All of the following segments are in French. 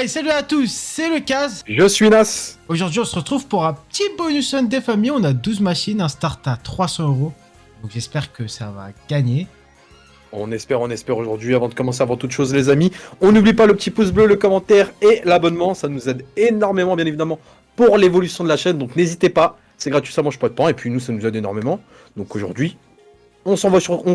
Hey, salut à tous, c'est le Kaz. Je suis Nas. Aujourd'hui, on se retrouve pour un petit bonus fun des familles. On a 12 machines, un start à 300 €. Donc j'espère que ça va gagner. On espère aujourd'hui. Avant de commencer, avant toute chose, les amis, on n'oublie pas le petit pouce bleu, le commentaire et l'abonnement. Ça nous aide énormément, bien évidemment, pour l'évolution de la chaîne. Donc n'hésitez pas, c'est gratuit, ça mange pas de pain. Et puis nous, ça nous aide énormément. Donc aujourd'hui, on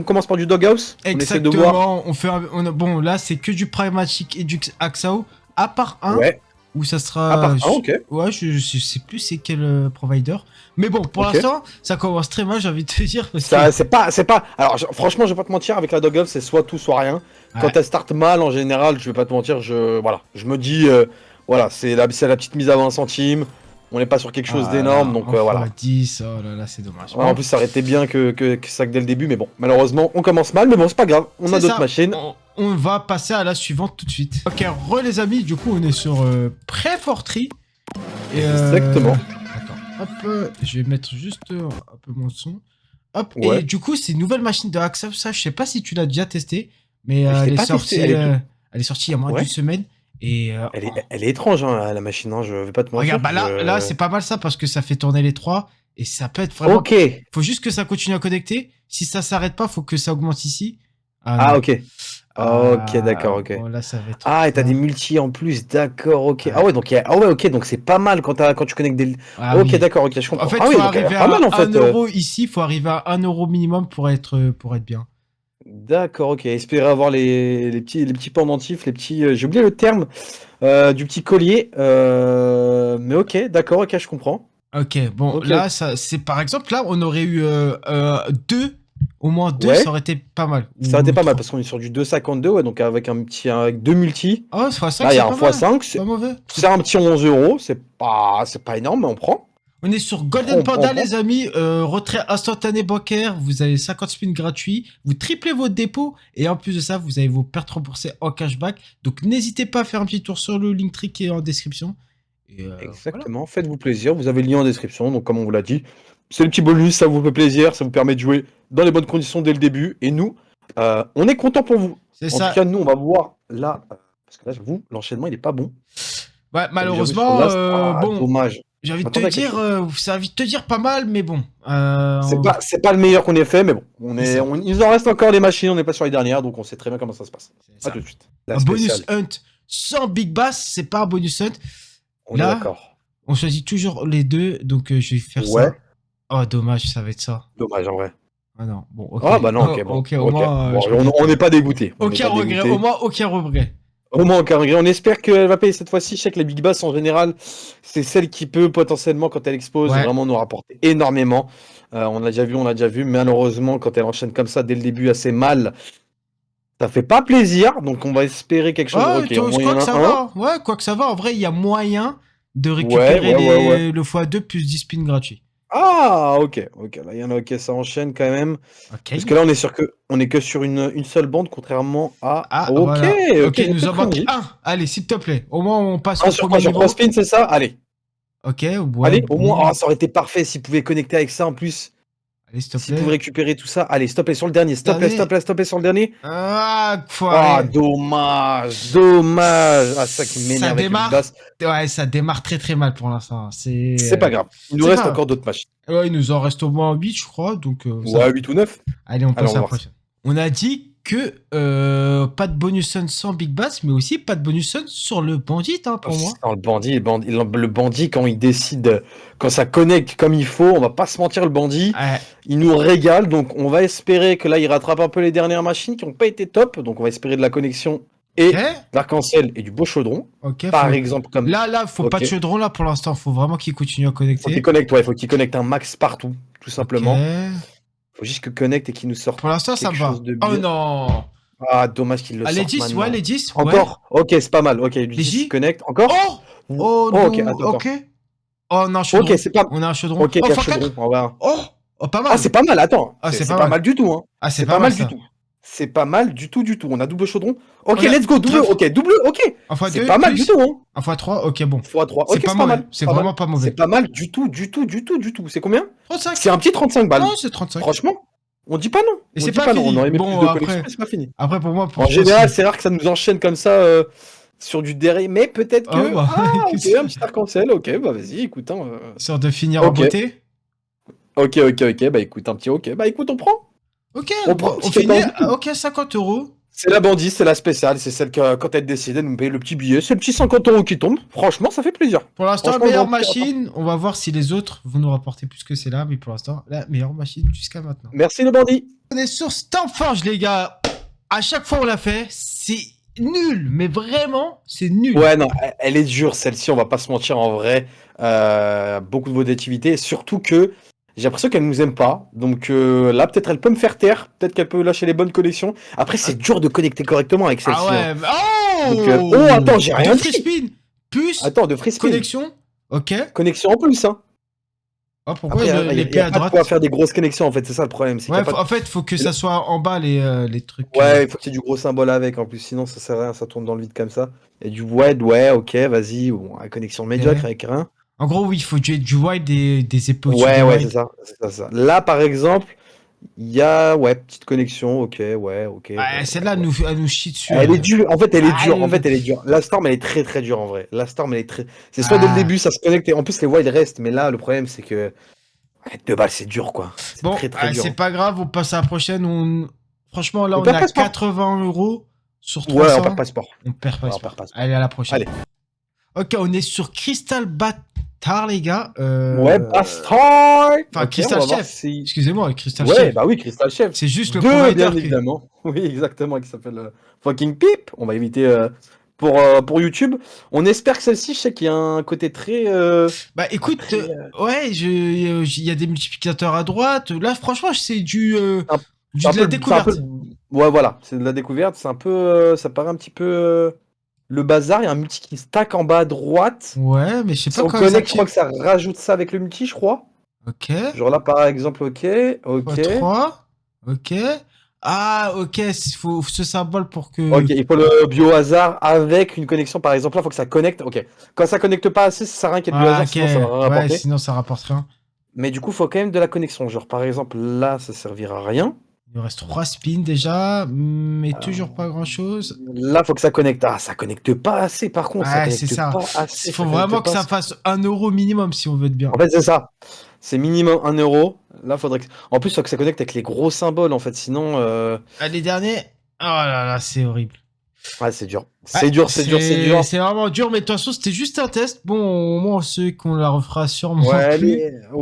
commence par du Doghouse. Exactement. On essaie de voir. On fait bon, là, c'est que du Pragmatic et du Axao. À part un, Ouais. où ça sera... À part un, ok. Ouais, je sais plus c'est quel provider. Mais bon, pour Ok. l'instant, ça commence très mal, j'ai envie de te dire. Parce Ça, que... c'est pas. Alors, franchement, je vais pas te mentir, avec la Doghouse, c'est soit tout, soit rien. Ouais. Quand elle start mal, en général, je vais pas te mentir, je me dis, voilà, c'est la petite mise à 20 centimes. On n'est pas sur quelque chose d'énorme, donc voilà. 10, oh là là, c'est dommage. Ouais, en plus, ça aurait été bien que ça que dès le début, mais bon, malheureusement, on commence mal, mais bon, c'est pas grave, on a C'est d'autres ça. machines. On va passer à la suivante tout de suite. Ok, les amis, du coup, on est sur Pré-Fortry. Exactement. Attends, hop, je vais mettre juste un peu mon son. Hop, Ouais. et du coup, c'est une nouvelle machine de Axel, ça, je sais pas si tu l'as déjà testé, mais Je l'ai elle est pas sortie, testé, elle est sortie il y a moins Ouais. d'une semaine. Et Elle est étrange, hein, la machine, hein, je vais pas te mentir. regarde, bah là, c'est pas mal ça parce que ça fait tourner les trois et ça peut être vraiment. Ok. Faut juste que ça continue à connecter. Si ça s'arrête pas, faut que ça augmente ici. Ah, non. ok. Ok, d'accord, ok. Bon, là, ça va être. Ah, et t'as des multi en plus, d'accord, ok. Ouais. Ah ouais, donc ah ouais, ok, donc c'est pas mal quand tu connectes des. Ah ok, oui. d'accord, ok, je comprends. En fait, ah oui, faut donc elle arriver est pas mal en à fait. 1 euro ici, faut arriver à 1 euro minimum pour être bien. D'accord, ok. Espérer avoir les petits pendentifs, les petits. J'ai oublié le terme du petit collier. Mais ok, d'accord, ok, je comprends. Ok, bon, Ok. là, c'est par exemple, là, on aurait eu deux, au moins deux, Ouais. ça aurait été pas mal. Ça aurait été Ou pas mal trois. parce qu'on est sur du 2,52, ouais, donc avec deux multi. Oh, x5, Là, il y c'est a un pas mal. x5, Pas mauvais. c'est un petit 11 euros, c'est pas énorme, mais on prend. On est sur Golden On prend, Panda, on prend. les amis. Retrait instantané bancaire. Vous avez 50 spins gratuits. Vous triplez votre dépôt. Et en plus de ça, vous avez vos pertes remboursées en cashback. Donc, n'hésitez pas à faire un petit tour sur le Linktree qui est en description. Et voilà. Exactement, faites-vous plaisir, vous avez le lien en description, donc comme on vous l'a dit, c'est le petit bonus, ça vous fait plaisir, ça vous permet de jouer dans les bonnes conditions dès le début, et nous, on est content pour vous. C'est En ça. tout cas, nous, on va voir là, parce que là, j'avoue, l'enchaînement, il est pas bon. Ouais, J'avoue, malheureusement, sur l'As, bon, dommage. j'ai envie de te Attendez à quelque dire, ça a envie de te dire pas mal, mais bon. C'est pas le meilleur qu'on ait fait, mais bon, C'est ça. il en reste encore des machines, on n'est pas sur les dernières, donc on sait très bien comment ça se passe. C'est ça. À tout de suite. La Un bonus spéciale. hunt sans Big Bass, c'est pas un bonus hunt. On est Là, d'accord. on choisit toujours les deux, donc je vais faire Ouais. ça. Oh, dommage, ça va être ça. Dommage en vrai. Ah non, bon, ok. Ah bah non, ok, Oh, bon. ok, au moins, Bon, je on regrette n'est pas dégoûté. On n'est aucun pas regret, dégoûté. au moins aucun regret. Au moins aucun regret. On espère qu'elle va payer cette fois-ci. Je sais que les Big Bass en général, c'est celle qui peut potentiellement, quand elle expose, Ouais. vraiment nous rapporter énormément. On l'a déjà vu. Malheureusement, quand elle enchaîne comme ça dès le début assez mal, ça fait pas plaisir. Donc on va espérer quelque chose. Ah, Ok, je au moins, il y crois en que a ça un. va. Ouais, quoi que ça va. En vrai, il y a moyen de récupérer Ouais. le x2 plus 10 spins gratuits. Ah, ok. Là, il y en a. Ok, ça enchaîne quand même. Ok. Parce que là, on est que sur une seule bande, contrairement à. Ah, Ok, voilà. Ok, j'ai nous en peut-être manque dit. un. Allez, s'il te plaît. Au moins, on passe Un au sur premier quoi? Sur niveau. 3 spins, c'est ça? Allez. Ok, ouais, Allez, au bon. moins. Ah, ça aurait été parfait s'ils pouvaient connecter avec ça en plus. Allez, s'il te S'ils pouvaient plaît. récupérer tout ça. Allez, stop sur le dernier. Stop Dernier. sur le dernier. Ah, Ah, foiré. dommage. Ah, ça qui Ça m'énerve avec le Big démarre. Bass. Ouais, ça démarre très très mal pour l'instant. C'est pas grave. Il nous c'est reste pas- encore d'autres matchs. Ouais, il nous en reste au moins 8, je crois. Donc, ça Ouais, va. 8 ou 9. Allez, on Allez, passe on à va la voir prochaine. On a dit que pas de bonus sun sans Big Bass, mais aussi pas de bonus sun sur le bandit, hein, pour moi. Non, le bandit, quand il décide, quand ça connecte comme il faut, on va pas se mentir, le bandit, Ouais. il nous régale. Donc, on va espérer que là, il rattrape un peu les dernières machines qui n'ont pas été top. Donc, on va espérer de la connexion et Ok. de l'arc-en-ciel et du beau chaudron. Ok. Par exemple, comme. Là, faut pas de Ok. chaudron là pour l'instant. Faut vraiment qu'il continue à Faut qu'il connecter. connecte, ouais, faut qu'il connecte un max partout, tout simplement. Ok. Faut juste que connecte et qu'il nous sorte Pour l'instant, ça quelque me va. chose de Oh bien. non. Ah, dommage qu'il le Ah, les sorte 10, maintenant. ouais, les 10. Encore? Ok, c'est pas mal. Ok, lui Les 10 J? il connecte. Encore? Oh. Oh, Oh, ok, non. attends. Ok. Oh, on a un chaudron. Ok, c'est pas. On a un chaudron. Ok, Oh, il y a le x4. chaudron. On va voir. Oh. Oh, pas mal. Ah, c'est pas mal, attends. Ah, c'est C'est pas pas mal. mal du tout, hein. Ah, c'est C'est pas pas mal mal du ça. tout. C'est pas mal du tout. On a double chaudron. Ok, On a let's go, double. trèfle. Ok, double, ok. Un x2. C'est pas mal du tout, hein. Un x3. Ok, bon. x3. C'est Ok, pas c'est pas mauvais. mal. C'est Pas vraiment mal. pas mauvais. C'est pas mal du tout. C'est combien? 35. C'est un petit 35 balles. Non, c'est 35. Franchement, on dit pas non. Et On c'est dit pas non. fini. On aurait aimé Bon, plus de après- connexion, mais c'est pas fini. Après, pour moi, pour En ça, général, c'est rare que ça nous enchaîne comme ça sur du déré, mais peut-être Oh, que... bah, Ah, qu'est-ce ok, que- un petit arc-en-ciel, ok, bah vas-y, écoute, hein, Histoire de finir en ok, beauté. ok, bah écoute, un petit ok, bah écoute, on prend. Ok, On prend, bon, on parce qu'il y a finit. pas envie de- Ok, 50 €. C'est la bandit, c'est la spéciale, c'est celle que quand elle décide de nous payer le petit billet, c'est le petit 50 € qui tombe. Franchement, ça fait plaisir. Pour l'instant, Franchement, le meilleure grand pirate, hein. machine. On va voir si les autres vont nous rapporter plus que celle-là. Mais pour l'instant, la meilleure machine jusqu'à maintenant. Merci le bandit. On est sur Stormforge, les gars. À chaque fois, on l'a fait. C'est nul. Mais vraiment, c'est nul. Ouais, non, elle est dure celle-ci, on va pas se mentir en vrai. Beaucoup de volatilité, surtout que j'ai l'impression qu'elle nous aime pas. Donc là, peut-être elle peut me faire taire, peut-être qu'elle peut lâcher les bonnes connexions. Après, c'est dur de connecter correctement avec Ah celle-ci, hein. ouais. Oh, Donc, oh, attends, j'ai rien de dit. free spin. Plus Attends, de free spin. connexion. Ok. Connexion en plus, hein. Oh, pourquoi Après, il y l'épée a à pas de droite? quoi faire des grosses connexions, en fait, c'est ça le problème. C'est qu'il y Ouais, a pas de- en fait, faut que ça soit en bas les trucs. Ouais, il faut qu'il y ait du gros symbole avec, en plus, sinon ça sert à rien, ça tourne dans le vide comme ça. Et du wide, ouais, ok, vas-y, bon, la connexion médiocre avec rien. En gros, oui, il faut du wide des épées au-dessus Ouais, des ouais, wide. c'est ça, c'est ça, c'est ça. Là, par exemple, il y a, ouais, petite connexion, ok, ouais, ok. Ah, ouais, celle-là, ouais. elle nous chie dessus. Elle est dure, en fait, elle est Ah, dure, en fait, elle est dure. La Storm, elle est très, très dure, en vrai. La Storm, elle est très... C'est soit dès le Ah. début, ça se connecte, et en plus, les wide restent, mais là, le problème, c'est que... Ouais, 2 balles, c'est dur, quoi. C'est Bon, très, très dur. c'est pas grave, on passe à la prochaine. Franchement, là, On on perd a pas sport. 80 € sur Ouais, 300. on perd pas sport. On perd pas Ouais, on espoir. perd pas sport. Allez, à la prochaine. Allez. Ok, on est sur Crystal Bâtard, les gars. Ouais, Bastard. Enfin, Ok, Crystal on va voir Chef. si- Excusez-moi, Crystal Ouais, Chef. bah oui, Crystal Chef. C'est juste le 2, provider bien qui... évidemment. Oui, exactement, qui s'appelle Fucking Pip. On va éviter pour YouTube. On espère que celle-ci, je sais qu'il y a un côté très... Bah écoute, très, ouais, il y a des multiplicateurs à droite. Là, franchement, c'est un- du c'est un de la peu- c'est un peu- découverte. Ouais, voilà, c'est de la découverte. C'est un peu... ça paraît un petit peu le bazar. Il y a un multi qui stack en bas à droite. Ouais, mais je sais Si pas on comment ça connecte, je crois que ça rajoute ça avec le multi, je crois. Ok. Genre là, par exemple, ok. x3. Ok. Ah, ok, il faut ce symbole pour que... Ok, il faut le biohazard avec une connexion, par exemple. Là, il faut que ça connecte. Ok. Quand ça connecte pas assez, ça sert à rien qu'il y ait de Ah, biohazard, ok. sinon ça va rien Ouais, rapporter. sinon ça rapporte rien. Mais du coup, il faut quand même de la connexion. Genre, par exemple, là, ça servira à rien. Il nous reste 3 spins déjà, mais toujours pas grand chose. Là, faut que ça connecte. Ah, ça connecte pas assez, par contre. Ça Ouais, c'est connecte ça. pas assez. Il faut ça vraiment connecte que pas ça fasse 1 € minimum si on veut être bien. En fait, c'est ça. C'est minimum 1 €. Là, faudrait que... En plus, il faut que ça connecte avec les gros symboles, en fait. Sinon, Ah, les derniers. Oh là là, c'est horrible. ouais, c'est dur. Ouais, C'est dur, c'est dur, c'est dur. C'est vraiment dur, mais de toute façon, c'était juste un test. Bon, au moins, ceux qu'on la refera sûrement Ouais, plus.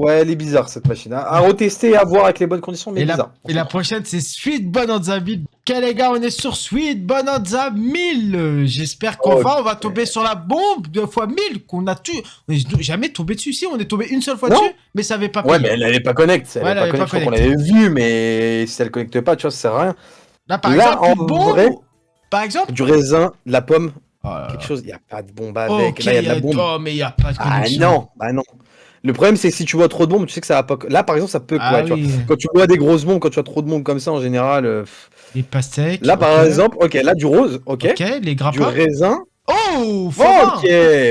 elle est bizarre, cette machine. À retester, à voir avec les bonnes conditions, mais Et bizarre. la prochaine, c'est Sweet Bonanza 1000. Ok, les gars, on est sur Sweet Bonanza 1000. J'espère qu'enfin, on va tomber sur la bombe 2x1000 qu'on a tué. On est jamais tombé dessus. Si, on est tombé une seule fois Non. dessus, mais ça avait pas Ouais, payé. mais elle est pas connecte. Elle Ouais, est elle pas avait connecte. pas Je crois qu'on l'avait vu, mais si elle connecte pas, tu vois, ça sert à rien. Là, par Là, exemple, en une bombe. vrai- Par exemple. Du raisin, de la pomme, Oh là là. quelque chose. Il y a pas de bombe avec. Ok, Là, il y a de la bombe. oh, mais il y a pas de Ah connexion. non, bah non. Le problème, c'est que si tu vois trop de bombes, tu sais que ça va pas. Là, par exemple, ça peut. Ah Ouais, tu vois. oui, Quand tu vois des grosses bombes, quand tu as trop de bombes comme ça, en général. les pastèques. Là, par ok. exemple, ok, là, du rose, ok. Ok, les Du grappins. raisin. Oh, faut Ok,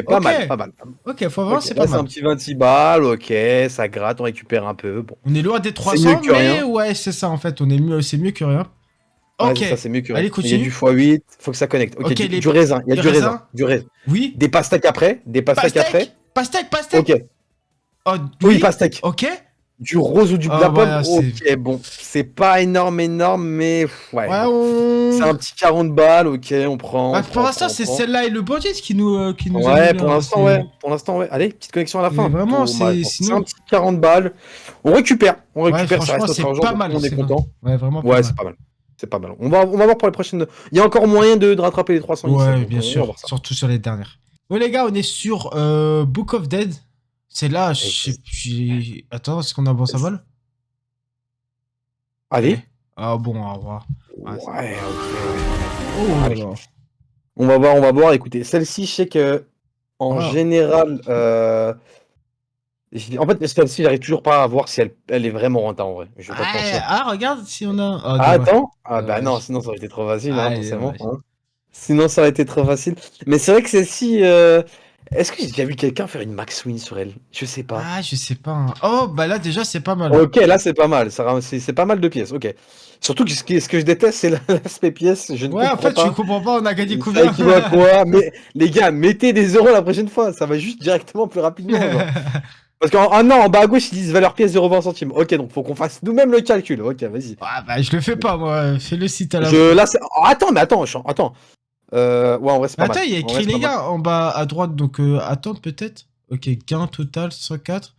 pas Ok. mal, pas mal. Ok, faut voir, Ok, c'est là, pas c'est un mal. petit 26 balles, ok, ça gratte, on récupère un peu. Bon. On est loin des mieux 300, que mais rien. ouais, c'est ça en fait. On est mieux, c'est mieux que rien. Ouais, Ok. c'est ça, c'est mieux que Allez, rien. Il y a continue. du x8, faut que ça connecte. Ok, Ok, du, les- du raisin, il y a les du raisin, raisins. du raisin. Oui. Des pastèques après, des pastèques après. Pastèque. Ok, Oh, oui, pastèques. Ok. Du rose ou du de Ah, la pomme, voilà, ok, bon. C'est pas énorme, mais ouais. Ouais, bon. C'est un petit 40 balles, ok, on prend. Ouais, on pour prend, l'instant, on c'est prend. celle-là et le bandit qui nous a Ouais, mis pour là, l'instant, c'est- ouais. Pour l'instant, ouais. Allez, petite connexion à la fin. Mais vraiment, Bon, bah, c'est- c'est sinon- un petit 40 balles. On récupère, Ouais, ça franchement, reste notre c'est argent, pas donc mal. on est c'est content. Ouais, vraiment pas Ouais, mal. c'est pas mal. C'est pas mal. On va voir pour les prochaines. Il y a encore moyen de rattraper les 300 ici, Ouais, donc bien on va sûr. voir ça. Surtout sur les dernières. Bon, les gars, on est sur Book of Dead. C'est là, Attends, est-ce qu'on a un bon symbole? Allez. Ah bon, au revoir. Ouais, Ah, ok. Oh là Allez. là. On va voir. Écoutez, celle-ci, je sais que en Ah. général, en fait, celle-ci, j'arrive toujours pas à voir si elle est vraiment rentable en vrai. Je vais pas te mentir. Ah, regarde si on a. Ah, Ah, dommage. attends. Ah bah Dommage. non, sinon ça aurait été trop facile, Ah, hein, il est forcément. dommage. Hein. Sinon ça aurait été trop facile. Mais c'est vrai que celle-ci, Est-ce que j'ai déjà vu quelqu'un faire une max win sur elle? Je sais pas. Ah, je sais pas, hein. Oh, bah là, déjà, c'est pas mal. Ok, là c'est pas mal, c'est pas mal de pièces, ok. Surtout que ce que je déteste, c'est l'aspect pièces, je ne Ouais, en comprends fait, tu pas. comprends pas, on a gagné Ça combien? équivaut à quoi? Mais les gars, mettez des euros la prochaine fois, ça va juste directement plus rapidement, genre. Parce qu'en non, en bas à gauche, ils disent valeur pièce 0,20 centimes. Ok, donc faut qu'on fasse nous-mêmes le calcul. Ok, vas-y. Ah, bah, je le fais pas, moi. Fais-le si t'as la Je, flemme. là, oh, attends, mais attends, attends. Ouais, en vrai, c'est Mais pas attends, mal. il y a En vrai, écrit c'est pas les mal. gars en bas à droite, donc attendre peut-être. Ok, gain total 104.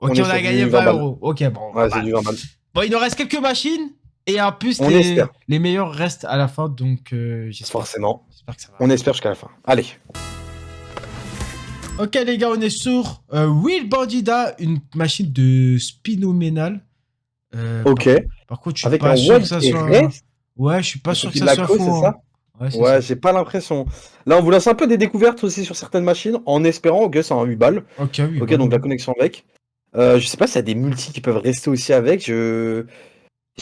On Ok, est on sur a gagné du 20 20 balles. euros. Ok, bon, Ouais, c'est bah. du 20 balles. Bon, il nous reste quelques machines. Et en plus, On espère, les meilleurs restent à la fin, donc j'espère. forcément. J'espère que ça va. On espère jusqu'à la fin. Allez. Ok, les gars, on est sur Will Bandida, une machine de spinoménal. Euh, par, Ok. par contre, je suis Avec un pas sûr que wild ça qui soit. reste. Ouais, je suis pas Il faut sûr que qu'il ça la soit creuse, faux, c'est hein. ça? Ouais, c'est Ouais, ça. j'ai pas l'impression. Là, on vous lance un peu des découvertes aussi sur certaines machines, en espérant, ok, c'est un 8 balles. Ok, oui, Ok, bah donc la non. connexion avec. Je sais pas s'il y a des multis qui peuvent rester aussi avec.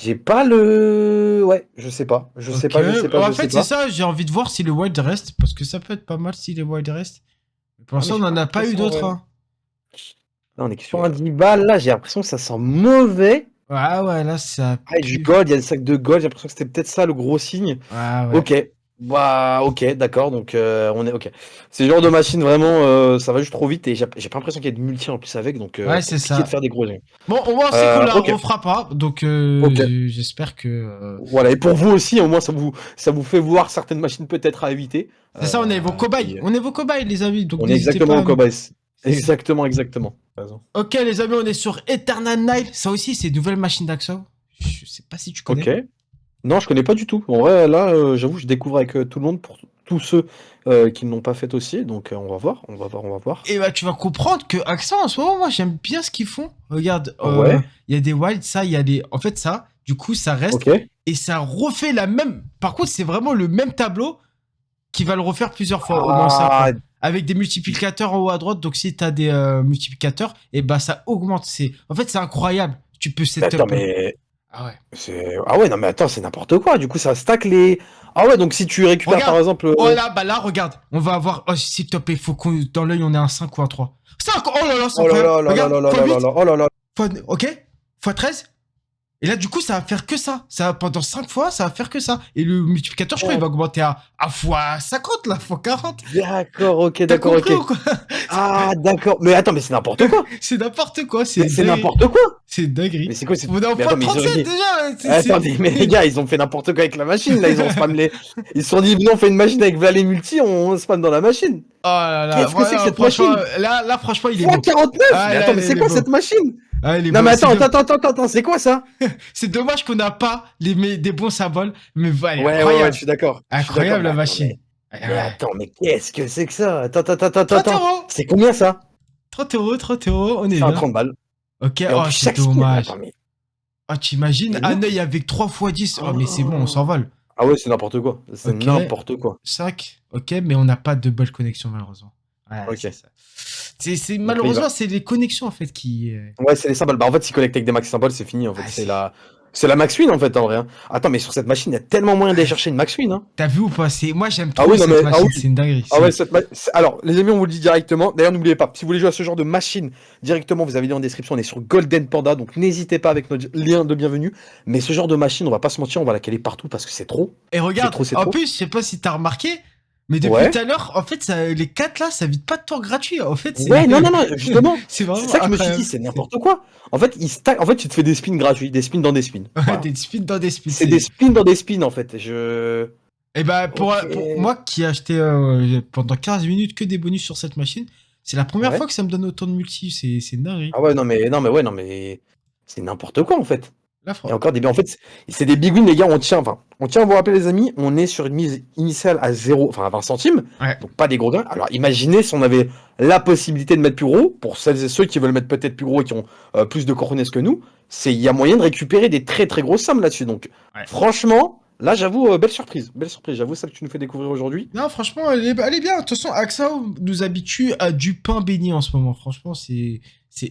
J'ai pas le. Ouais, je sais pas. Je sais Ok. pas, je sais pas, En je sais fait, c'est pas. ça, j'ai envie de voir si les wild restent, parce que ça peut être pas mal si les wild restent. Mais pour Ah, mais l'instant, on j'ai n'en pas a pas eu l'impression, d'autres, ouais. hein. Là, on est que sur un 10 balles. Là, j'ai l'impression que ça sent mauvais. Ouais, ouais, là, ça Ah, et du pue. gold, il y a le sac de gold. J'ai l'impression que c'était peut-être ça le gros signe. Ouais, ouais. Ok. Bah, ok, d'accord. Donc, on est ok. C'est le genre de machine vraiment, ça va juste trop vite et j'ai pas l'impression qu'il y ait de multi en plus avec. Donc, Ouais, c'est compliqué de ça. faire des gros jeux. Bon, au moins, on sait qu'on la Ok, refera pas, donc ok. j'espère que. Voilà. Et pour vous aussi, au moins, ça vous fait voir certaines machines peut-être à éviter. C'est ça, on est vos cobayes. Puis, On est vos cobayes, les amis, donc on est n'hésitez exactement pas au à nous. cobaye. C'est ça. Exactement, exactement. T'as raison. Ok, les amis, on est sur Eternal Night. Ça aussi, c'est une nouvelle machine d'Axo. Je sais pas si tu Ok. connais. Non, je connais pas du tout. En vrai, là, j'avoue, je découvre avec tout le monde pour tous ceux qui ne l'ont pas fait aussi. Donc, on va voir, on va voir, on va voir. Et bah, tu vas comprendre que Axa, en ce moment, moi, j'aime bien ce qu'ils font. Regarde, Ouais. il y a des wilds, ça, il y a des. En fait, ça, du coup, ça reste. Ok. Et ça refait la même. Par contre, c'est vraiment le même tableau qui va le refaire plusieurs fois, au moins 5 Ah, fois. Avec des multiplicateurs en haut à droite. Donc, si tu as des multiplicateurs, et bah, ça augmente. En fait, c'est incroyable. Tu peux attends, setup. mais Ah ouais. ah ouais, non, mais attends, c'est n'importe quoi. Du coup, ça stack les. Ah ouais, donc si tu récupères par Regarde. exemple. Oh là, bah là, regarde. On va avoir. Oh, s'il te plaît, faut qu'on. Dans l'œil, on ait un 5 ou un 3. 5. Oh là là, c'est Oh là incroyable. là là là Regarde. là là là là x8. là. Oh là là. Ok. x13. Et là, du coup, ça va faire que ça. Pendant 5 fois, ça va faire que ça. Et le multiplicateur, je crois, il va augmenter à x50, là, x40. D'accord, ok, T'as d'accord, compris ok. ou quoi? Ah, d'accord. Mais attends, mais c'est n'importe quoi. C'est n'importe quoi. Mais c'est n'importe quoi. C'est une dinguerie. Mais c'est quoi c'est... On est en Mais attends, mais x37 déjà. Attendez, mais les gars, ils ont fait n'importe quoi avec la machine, là, ils ont spam les... Ils se sont dit, non, on fait une machine avec Valet Multi, on spam dans la machine. Oh là là. Qu'est-ce que c'est que cette Franchement, machine? là, franchement, il est Fois beau. 49. Ah, Mais là, attends, mais il c'est est quoi beau. cette machine? Ah, il est Non, beau. mais attends, c'est quoi ça? C'est dommage qu'on n'a pas des bons symboles. Mais voilà, Ouais, je incroyable. suis d'accord. Je suis d'accord, Incroyable mais la attends, machine. mais Ouais. attends, mais qu'est-ce que c'est que ça? Attends, 30 attends. euros. C'est combien ça? 30 euros, 30 euros, on est C'est un bien. 30 balles. Ok, Et en oh, plus, c'est chaque spin. Attends, dommage. mais. Oh, t'imagines Mais non. un œil avec 3 x 10. Oh, mais c'est bon, on Oh. s'envole. Ah ouais, c'est n'importe quoi. C'est Ok, n'importe quoi. 5. Ok, mais on n'a pas de bonne connexion, malheureusement. Ouais, Ok. c'est ça. Donc là, il va. Malheureusement, c'est les connexions, en fait, qui. Ouais, c'est les symboles. Bah, en fait, s'ils connectent avec des max symboles, c'est fini, en fait. Ah, C'est la max win, en fait, en vrai. Hein. Attends, mais sur cette machine, il y a tellement moyen d'aller chercher une max win, hein. T'as vu ou pas? Moi, j'aime Ah trop oui, non, cette mais. Ah machine. oui. C'est une dinguerie. Ah ouais, alors, les amis, on vous le dit directement. D'ailleurs, n'oubliez pas, si vous voulez jouer à ce genre de machine directement, vous avez le lien en description. On est sur Golden Panda, donc n'hésitez pas avec notre lien de bienvenue. Mais ce genre de machine, on va pas se mentir, on va la caler partout parce que c'est trop. Et regarde, C'est en trop. plus, je sais pas si t'as remarqué, mais depuis Ouais. tout à l'heure, en fait, les 4 là, ça vide pas de tour gratuit. En fait, c'est. Ouais, non, justement. C'est C'est vraiment ça que je me suis dit, incroyable. c'est n'importe quoi. En fait, en fait, tu te fais des spins gratuits, des spins dans des spins. Voilà. Des spins dans des spins. C'est des spins dans des spins, en fait. Et bah, pour Ok. moi qui ai acheté pendant 15 minutes que des bonus sur cette machine, c'est la première Ouais. fois que ça me donne autant de multi. C'est une dinguerie. Ah ouais, non, mais c'est n'importe quoi, en fait. Là, Et encore des. En fait, c'est des big wins, les gars. On tient à vous rappeler, les amis, on est sur une mise initiale à 0, enfin à 20 centimes. Ouais. Donc pas des gros gains. Alors imaginez si on avait la possibilité de mettre plus gros, pour celles et ceux qui veulent mettre peut-être plus gros et qui ont plus de cojones que nous, il y a moyen de récupérer des très très grosses sommes là-dessus. Donc Ouais. franchement, là j'avoue, belle surprise. Belle surprise, j'avoue, celle que tu nous fais découvrir aujourd'hui. Non, franchement, elle est bien. De toute façon, AXA nous habitue à du pain béni en ce moment. Franchement, c'est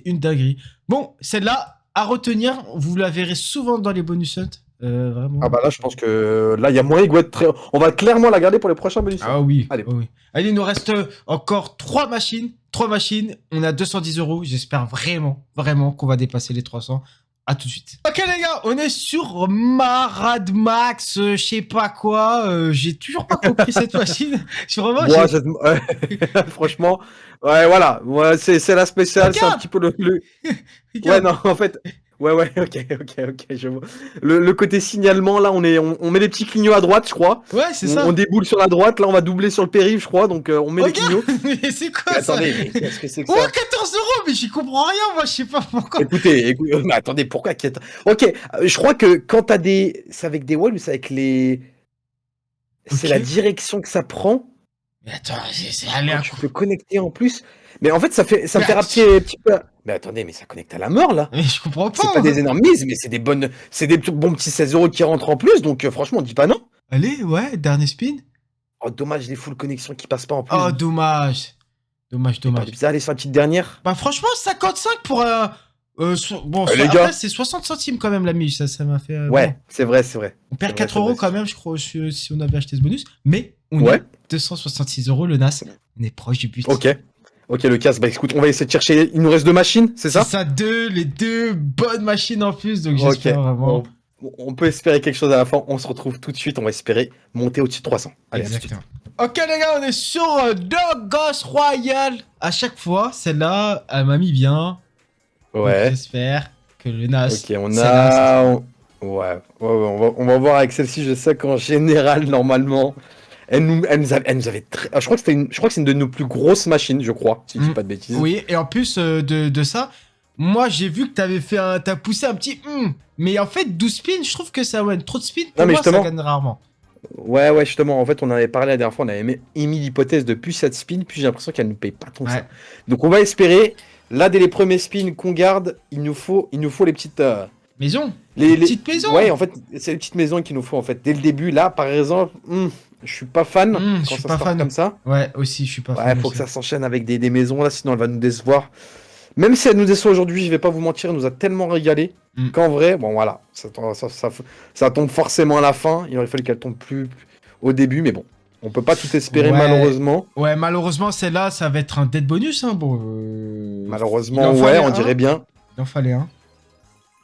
une dinguerie. Bon, celle-là, à retenir, vous la verrez souvent dans les bonus hunt. Vraiment. Ah bah là, je pense que là, il y a moyen que très... On va clairement la garder pour les prochains bonus. Ah oui. Allez. Oui. Allez, il nous reste encore 3 machines. 3 machines. On a 210 euros. J'espère vraiment qu'on va dépasser les 300. À tout de suite. Ok les gars, on est sur Marad Max, je sais pas quoi. J'ai toujours pas compris cette machine. Je suis vraiment. Moi, franchement, ouais, voilà. Ouais, c'est la spéciale, c'est un Regarde. petit peu le... Ouais, Regarde. non, en fait. Ouais, ok, je vois. Le côté signalement, là, on met des petits clignots à droite, je crois. Ouais, c'est On, ça. on déboule sur la droite, là, on va doubler sur le périph', je crois, donc on met les clignots. Regarde. Mais c'est quoi Mais ça? attendez, mais qu'est-ce que c'est que Oh, ça? 14 euros, mais j'y comprends rien, moi, je sais pas pourquoi. Écoutez, mais attendez, pourquoi qu'il y a... Ok, je crois que quand t'as des... C'est avec des walls ou c'est avec les... C'est Ok. la direction que ça prend. Mais attends, c'est Quand allé tu peux connecter en plus. Mais en fait, ça me Mais fait rappeler un petit peu... Mais attendez, mais ça connecte à la mort, là. Mais je comprends pas. C'est pas des énormes mises, mais c'est des bonnes... C'est des bons petits 16 euros qui rentrent en plus, donc franchement, on dit pas non. Allez, ouais, dernier spin. Oh, dommage, les full connexions qui passent pas en plus. Oh, dommage. Dommage. Allez, c'est une petite dernière. Bah, franchement, 55 pour un. Bon, les après, gars. c'est 60 centimes quand même la mise. Ça m'a fait. Ouais, bon. c'est vrai. On perd C'est 4 vrai, euros c'est quand vrai. même, je crois, si on avait acheté ce bonus. Mais on Ouais. est 266 euros le NAS. On est proche du but. Ok, le casse. Bah écoute, on va essayer de chercher. Il nous reste 2 machines, c'est ça? C'est ça, les deux bonnes machines en plus. Donc j'espère vraiment. On peut espérer quelque chose à la fin. On se retrouve tout de suite. On va espérer monter au-dessus de 300. Allez, à tout de suite. Exactement. Ok les gars, on est sur Dogos Royal. À chaque fois, celle-là, elle m'a mis bien. Donc, Ouais. j'espère que le NAS. Ok, on celle-là, a... Ouais, on va voir avec celle-ci. Je sais qu'en général, normalement, elle nous avait très... Je crois que c'est une de nos plus grosses machines, je crois, si je dis pas de bêtises. Oui, et en plus de ça, moi j'ai vu que t'as poussé un petit mais en fait 12 spins, je trouve que ça ouais, trop de spins pour mais moi ça justement. gagne rarement. Ouais, justement, en fait, on en avait parlé la dernière fois, on avait émis l'hypothèse de plus cette spin, puis j'ai l'impression qu'elle nous paye pas tant que Ouais. ça. Donc on va espérer, là, dès les premiers spins qu'on garde, il nous faut les petites... Maison. Les petites maisons. Ouais, en fait, c'est les petites maisons qu'il nous faut, en fait. Dès le début, là, par exemple, je suis pas fan Je quand suis ça pas se fan passe comme ça. Ouais, aussi je suis pas Ouais, fan. faut aussi. que ça s'enchaîne avec des maisons, là, sinon elle va nous décevoir. Même si elle nous déçoit aujourd'hui, je vais pas vous mentir, elle nous a tellement régalé qu'en vrai, bon voilà, ça tombe forcément à la fin. Il aurait fallu qu'elle tombe plus au début, mais bon, on peut pas tout espérer Ouais. malheureusement. Ouais, malheureusement celle-là, ça va être un dead bonus hein. Bon Malheureusement, il en ouais, fallait on un. dirait bien. Il en fallait un.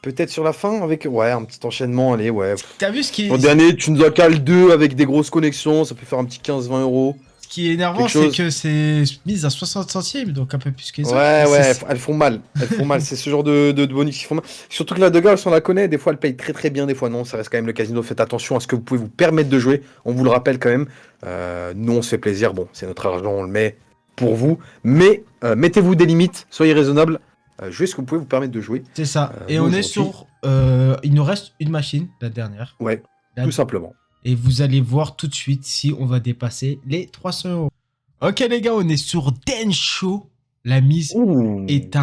Peut-être sur la fin avec un petit enchaînement, allez, ouais. T'as vu ce qui est Au dernier, tu nous as calé 2 avec des grosses connexions, ça peut faire un petit 15-20 euros. Ce qui est énervant, Quelque c'est chose. que c'est mise à 60 centimes, donc un peu plus que les autres. Ouais, C'est- elles font mal. C'est ce genre de bonus qui font mal. Surtout que la de Gaulle, on la connaît, des fois elle paye très très bien, des fois non, ça reste quand même le casino. Faites attention à ce que vous pouvez vous permettre de jouer. On vous le rappelle quand même. Nous, on se fait plaisir. Bon, c'est notre argent, on le met pour vous. Mais mettez-vous des limites, soyez raisonnables. Jouez ce que vous pouvez vous permettre de jouer. C'est ça. Et nous, on est aujourd'hui- sur. Il nous reste une machine, la dernière. Ouais, La- tout simplement. Et vous allez voir tout de suite si on va dépasser les 300 euros. Ok, les gars, on est sur Densho. La mise Ouh. est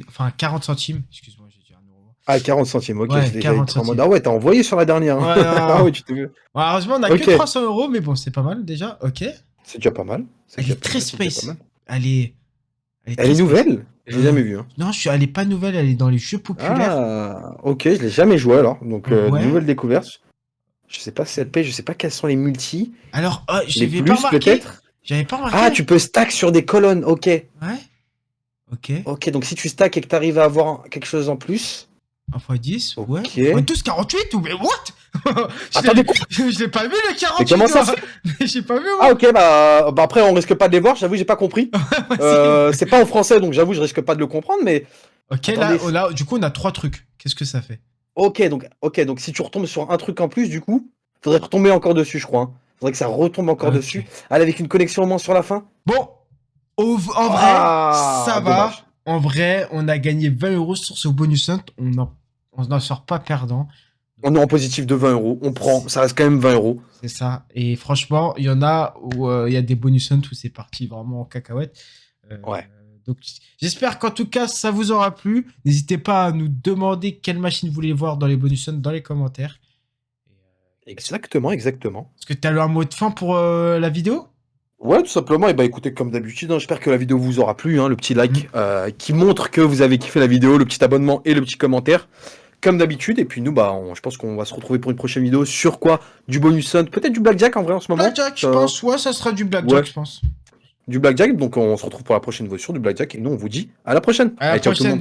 enfin, 40 centimes. Excuse-moi, j'ai dit 1 euro. Ah, 40 centimes, ok. Ouais, je l'ai 40 été en mode, centimes. ah ouais, t'as envoyé sur la dernière. Hein. Ouais, Ah ouais, tu te veux. Bon, heureusement, on a Ok. que 300 euros, mais bon, c'est pas mal déjà. Ok. C'est déjà pas mal. Elle déjà est pas très mal, c'est déjà space. pas mal. Elle est. Elle très est space. nouvelle? Je l'ai jamais vue. Hein. Non, elle est pas nouvelle, elle est dans les jeux populaires. Ah, ok, je l'ai jamais joué alors. Donc, Ouais. nouvelle découverte. Je sais pas si elle paye, je sais pas quels sont les multis. Alors, Les j'avais plus, pas remarqué. peut-être. J'avais pas remarqué. Ah, tu peux stack sur des colonnes, ok. Ouais. Ok. Ok, donc si tu stack et que t'arrives à avoir quelque chose en plus. 1 x 10, Ok. ouais. 12, 48 ou mais what? Attendez, quoi? Je l'ai pas vu le 48. comment ça moi. J'ai pas vu moi. Ah, ok, bah après, on risque pas de les voir, j'avoue, j'ai pas compris. C'est pas en français, donc j'avoue, je risque pas de le comprendre, mais. Ok, Attendez. là, du coup, on a 3 trucs. Qu'est-ce que ça fait? Ok, donc si tu retombes sur un truc en plus, du coup, faudrait retomber encore dessus, je crois. Hein. Faudrait que ça retombe encore Ok. dessus. Allez, avec une connexion au moins sur la fin. Bon, en vrai, Ah, ça va. dommage. En vrai, on a gagné 20 euros sur ce bonus hunt. On n'en sort pas perdant. On est en positif de 20 euros. On prend, ça reste quand même 20 euros. C'est ça. Et franchement, il y en a où il y a des bonus hunt où c'est parti vraiment en cacahuète. Ouais. Donc, j'espère qu'en tout cas, ça vous aura plu. N'hésitez pas à nous demander quelle machine vous voulez voir dans les bonus hunt dans les commentaires. Exactement. Est-ce que tu as eu un mot de fin pour la vidéo? Ouais, tout simplement. Et bah écoutez, comme d'habitude, hein, j'espère que la vidéo vous aura plu. Hein, le petit like qui montre que vous avez kiffé la vidéo, le petit abonnement et le petit commentaire. comme d'habitude. Et puis nous, bah, je pense qu'on va se retrouver pour une prochaine vidéo sur quoi? Du bonus hunt, peut-être du blackjack en vrai en ce moment. Blackjack, je pense. Ouais, ça sera du blackjack, Ouais. je pense. Du blackjack. Donc on se retrouve pour la prochaine vidéo sur du blackjack. Et nous, on vous dit à la prochaine. À la Allez, ciao tout le prochaine. monde.